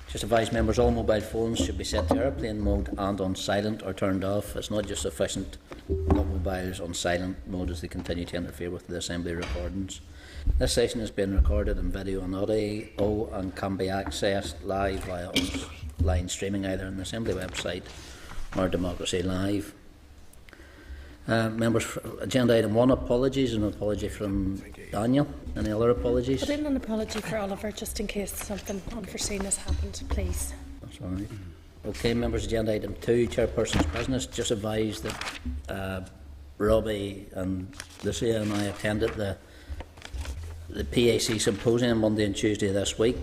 Just advise members all mobile phones should be set to airplane mode and on silent or turned off. It's not just sufficient to put mobiles on silent mode as they continue to interfere with the Assembly recordings. This session has been recorded in video and audio and can be accessed live via online streaming either on the Assembly website or Democracy Live. Members, agenda item 1, apologies. An apology from Daniel. Any other apologies? Put in an apology for Oliver just in case something unforeseen has happened, please. That's all right. Okay, members, agenda item 2, chairperson's business. Just advise that Robbie and Lucia and I attended the PAC symposium Monday and Tuesday this week.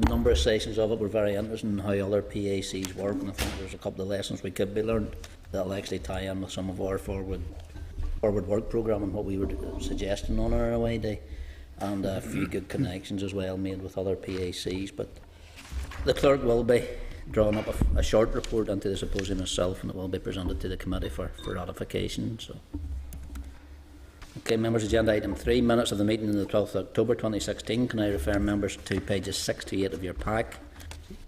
Number of sessions of it were very interesting in how other PACs work, and I think there's a couple of lessons we could be learned that'll actually tie in with some of our forward work programme and what we were suggesting on our away day, and a few good connections as well made with other PACs. But the clerk will be drawing up a short report into the symposium itself, and it will be presented to the committee for ratification. So, okay, members, agenda item 3, minutes of the meeting on the 12th of October 2016. Can I refer members to pages 6 to 8 of your pack?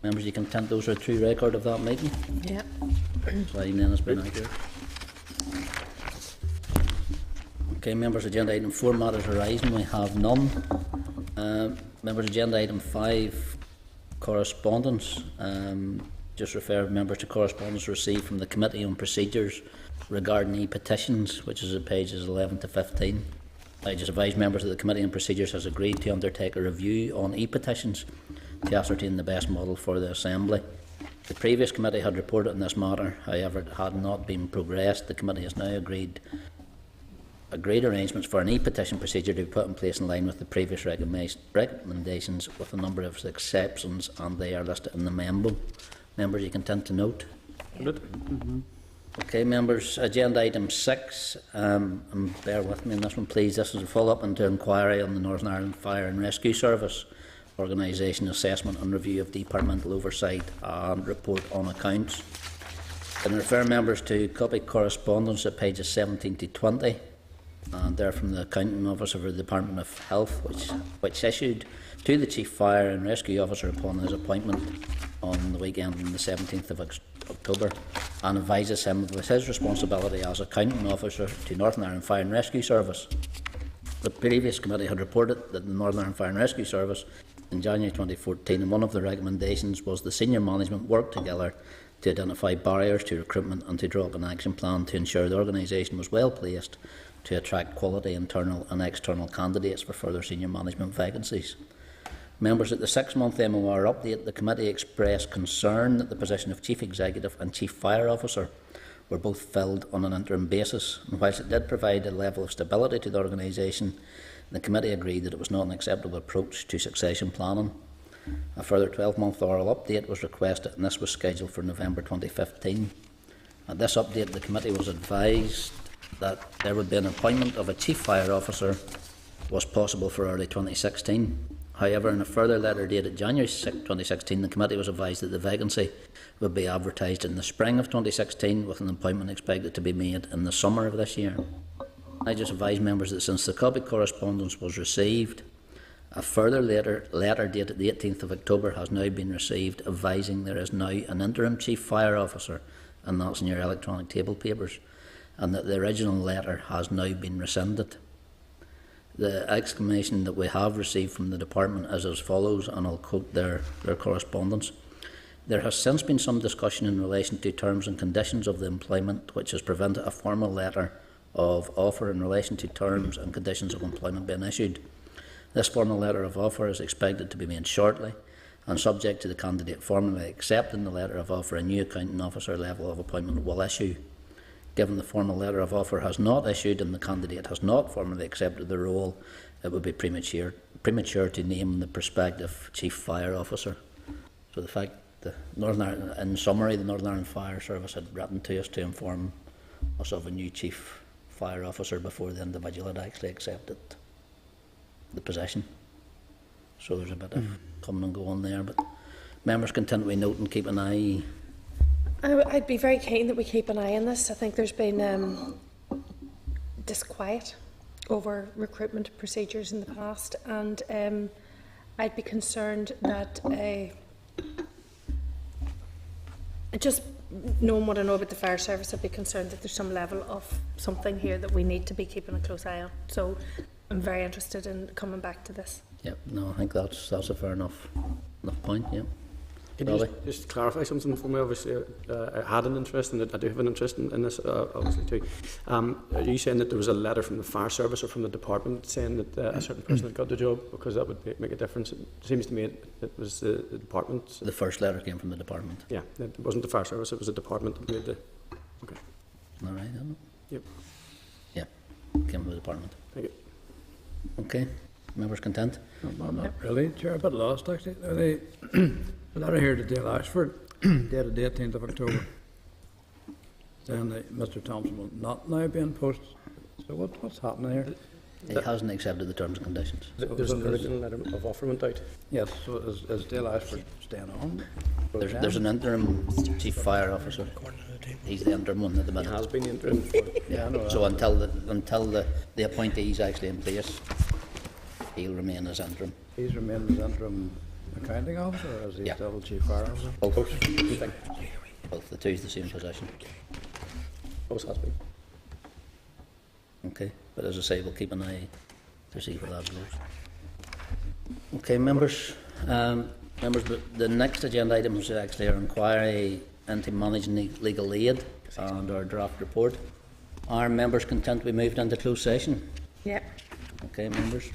Members, you content those are a true record of that meeting? Yeah. So then has been accurate. Okay, members, agenda item 4, matters arising. We have none. Members, agenda item 5, correspondence. Just refer members to correspondence received from the Committee on Procedures regarding e-petitions, which is at pages 11 to 15. I just advise members that the Committee on Procedures has agreed to undertake a review on e-petitions to ascertain the best model for the Assembly. The previous committee had reported on this matter, however it had not been progressed. The committee has now agreed arrangements for an e-petition procedure to be put in place in line with the previous recommendations, with a number of exceptions, and they are listed in the memo. Members, you content to note? Okay, members, agenda item 6, and bear with me on this one please. This is a follow-up into inquiry on the Northern Ireland Fire and Rescue Service organisation assessment and review of departmental oversight and report on accounts. Can refer members to copy correspondence at pages 17 to 20, and they're from the Accounting Officer of the Department of Health, which issued to the Chief Fire and Rescue Officer upon his appointment on the weekend on the 17th of October, and advises him of his responsibility as Accounting Officer to Northern Ireland Fire and Rescue Service. The previous committee had reported that the Northern Ireland Fire and Rescue Service in January 2014, and one of the recommendations was the senior management work together to identify barriers to recruitment and to draw up an action plan to ensure the organisation was well placed to attract quality internal and external candidates for further senior management vacancies. Members, at the 6-month MOR update, the committee expressed concern that the position of Chief Executive and Chief Fire Officer were both filled on an interim basis, and whilst it did provide a level of stability to the organisation, the committee agreed that it was not an acceptable approach to succession planning. A further 12-month oral update was requested, and this was scheduled for November 2015. At this update, the committee was advised that there would be an appointment of a Chief Fire Officer was possible for early 2016. However, in a further letter dated January 6, 2016, the committee was advised that the vacancy would be advertised in the spring of 2016, with an appointment expected to be made in the summer of this year. I just advise members that since the copy correspondence was received, a further letter dated the 18th of October has now been received, advising there is now an interim Chief Fire Officer, and that's in your electronic table papers, and that the original letter has now been rescinded. The exclamation that we have received from the department is as follows, and I'll quote their correspondence. There has since been some discussion in relation to terms and conditions of the employment, which has prevented a formal letter of offer in relation to terms and conditions of employment being issued. This formal letter of offer is expected to be made shortly, and subject to the candidate formally accepting the letter of offer, a new accounting officer level of appointment will issue. Given the formal letter of offer has not issued and the candidate has not formally accepted the role, it would be premature to name the prospective Chief Fire Officer. So the fact that in summary, the Northern Ireland Fire Service had written to us to inform us of a new Chief Fire Officer before the individual had actually accepted the position. So there's a bit of coming and going there, but members content we note and keep an eye. I'd be very keen that we keep an eye on this. I think there's been disquiet over recruitment procedures in the past, and I'd be concerned that just knowing what I know about the fire service, I'd be concerned that there's some level of something here that we need to be keeping a close eye on. So I'm very interested in coming back to this. Yep, no, I think that's a fair enough point, yeah. Can you just clarify something for me? Obviously, I had an interest in it. I do have an interest in this, obviously, too. Are you saying that there was a letter from the fire service or from the department saying that a certain person had got the job? Because that would make a difference. It seems to me it was the department. The first letter came from the department. Yeah, it wasn't the fire service, it was the department that made the... Okay. All right, isn't it? Yep. Yeah, came from the department. Thank you. Okay, members content? I'm not really, Chair, a bit lost actually. The letter here to Dale Ashford, dated the 18th of October, saying that Mr Thompson will not now be in post. So what's happening here? He hasn't accepted the terms and conditions. There's an original letter of offer went out. Yes, so is Dale Ashford staying on? There's an interim chief fire officer. He's the interim one at the He minute. has been interim for... Yeah, I know that. So until the appointee's actually in place, he'll remain as interim. He's remained as interim accounting officer, or is he Yeah. still chief fire officer? Both, Both both the two's the same position. has been. Okay, but as I say, we'll keep an eye to see where that goes. Okay, members, but the next agenda item is actually our inquiry into managing legal aid and our draft report. Are members content we moved into closed session? Yeah. Okay, members.